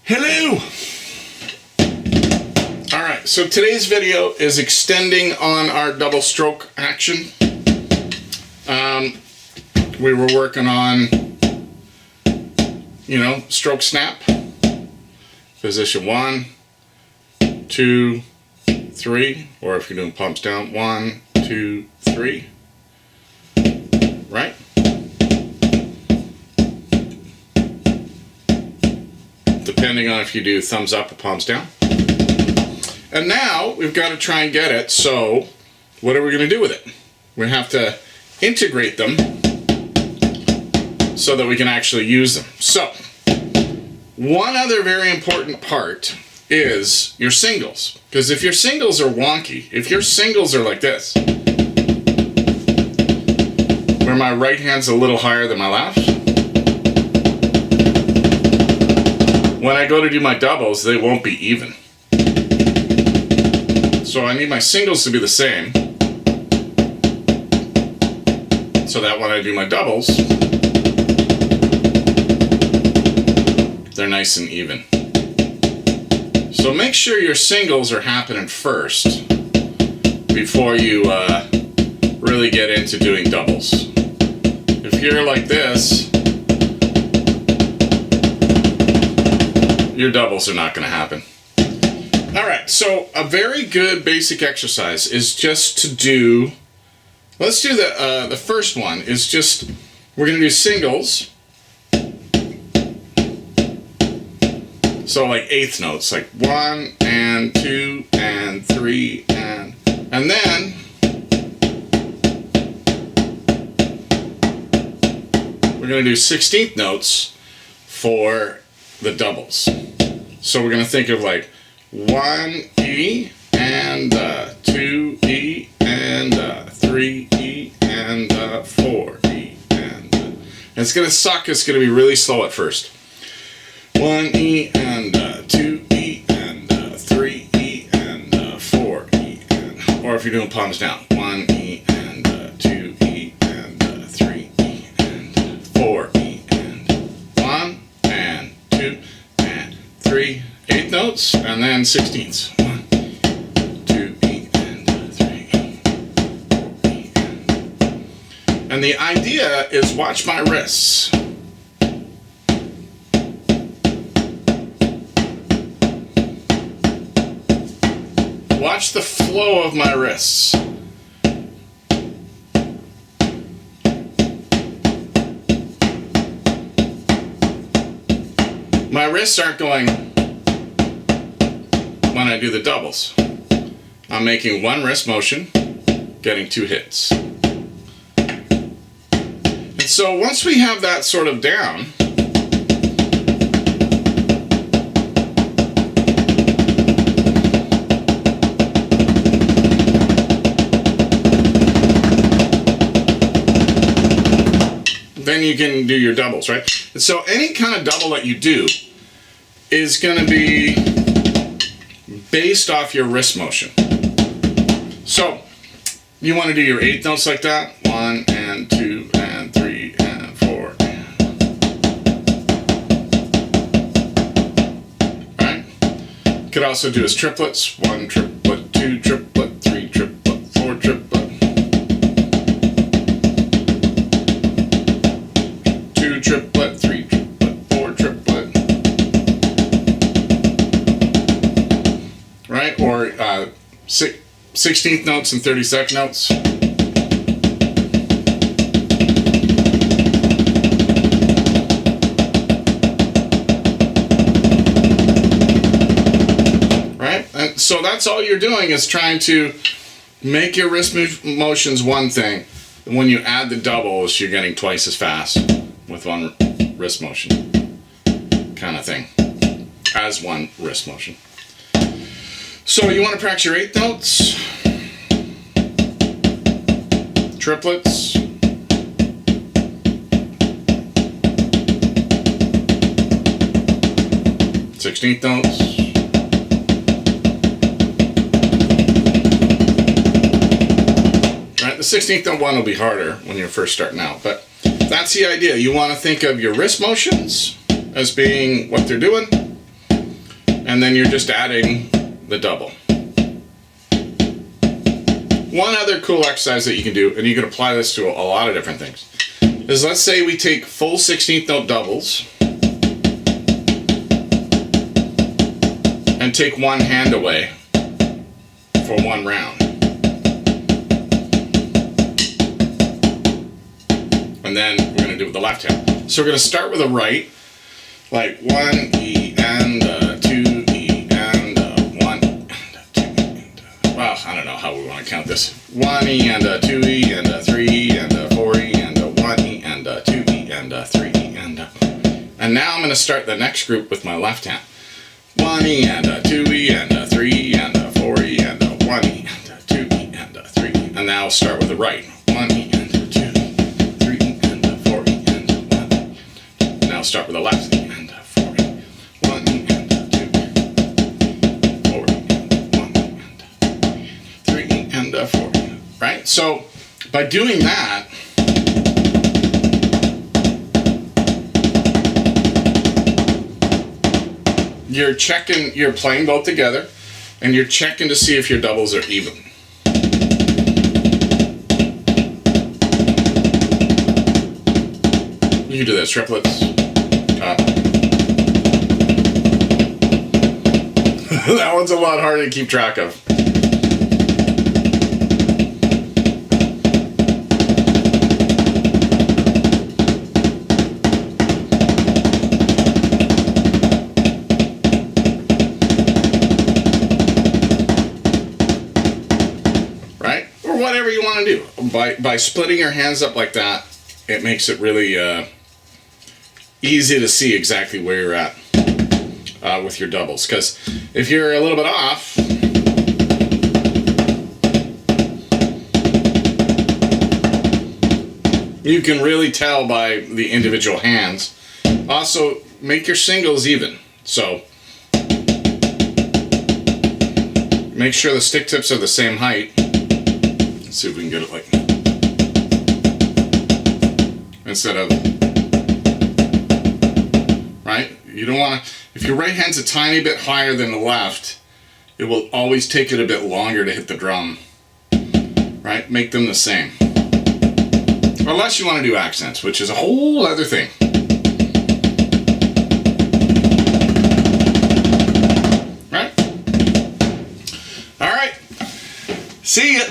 Hello! Alright, so today's video is extending on our double stroke action. We were working on, stroke snap. Position 1, 2, 3, or if you're doing pumps down, 1, 2, 3. Right? Depending on if you do thumbs up or palms down. And now we've got to try and get it, so what are we going to do with it? We have to integrate them so that we can actually use them. So, one other very important part is your singles. Because if your singles are wonky, if your singles are like this, where my right hand's a little higher than my left, when I go to do my doubles, they won't be even. So I need my singles to be the same, so that when I do my doubles, they're nice and even. So make sure your singles are happening first before you really get into doing doubles. If you're like this, your doubles are not going to happen. Alright, so a very good basic exercise is just to do, let's do the first one, is just, we're going to do singles. So like eighth notes, like 1 and 2 and 3 and then we're going to do 16th notes for the doubles. So we're going to think of like 1 E and 2 E and 3 E and 4 E and it's going to suck. It's going to be really slow at first. 1 E and 2 E and 3 E and 4 E and, or if you're doing palms down, 1 E and 2 E and 3 E and 4 E and 1 and 2 and 3, 8 notes, and then 16ths. 1, 2 E and 3 E, 4 E and the idea is watch my wrists. Watch the flow of my wrists. My wrists aren't going when I do the doubles. I'm making one wrist motion, getting 2 hits. And so once we have that sort of down, then you can do your doubles, right? And so any kind of double that you do is going to be based off your wrist motion. So you want to do your 8 notes like that. 1 and 2 and 3 and 4. Right? You could also do as triplets. 1 triplet, 2 triplet, 3 triplet, 4 triplet. 2 triplet, 3 triplet, 4 triplet. Right? Or 16th notes and 32nd notes. Right? And so that's all you're doing is trying to make your wrist motions one thing. And when you add the doubles, you're getting twice as fast with one wrist motion kind of thing as one wrist motion. So you want to practice your 8 notes, triplets, sixteenth notes, right? The 16th note one will be harder when you're first starting out, but that's the idea. You want to think of your wrist motions as being what they're doing, and then you're just adding the double. One other cool exercise that you can do, and you can apply this to a lot of different things, is let's say we take full 16th note doubles and take one hand away for one round. And then we're going to do it with the left hand. So we're going to start with a right, like 1 E and 2 E and 1 E and 2 E and well, I don't know how we want to count this. 1 E and 2 E and 3 E and 4 E and 1 E and 2 E and 3 E and now I'm going to start the next group with my left hand. 1 E and 2 E and 3 E and 4 E and 1 E and 2 E and 3 E. And now I'll start with the right. 1 E and 2 E, 3 E and 4 E and 1 E. And now I'll start with the left E and 4 E. 1 E and 2 E, 4 E and 1 E and 3 E and 4 E. Right? So by doing that, you're playing both together, and you're checking to see if your doubles are even. You can do this, triplets. That one's a lot harder to keep track of. Whatever you want to do. By splitting your hands up like that, it makes it really easy to see exactly where you're at with your doubles. Because if you're a little bit off, you can really tell by the individual hands. Also, make your singles even. So make sure the stick tips are the same height. Let's see if we can get it like instead of right. You don't want to. If your right hand's a tiny bit higher than the left, it will always take it a bit longer to hit the drum. Right? Make them the same. Unless you want to do accents, which is a whole other thing. Right? All right. See ya.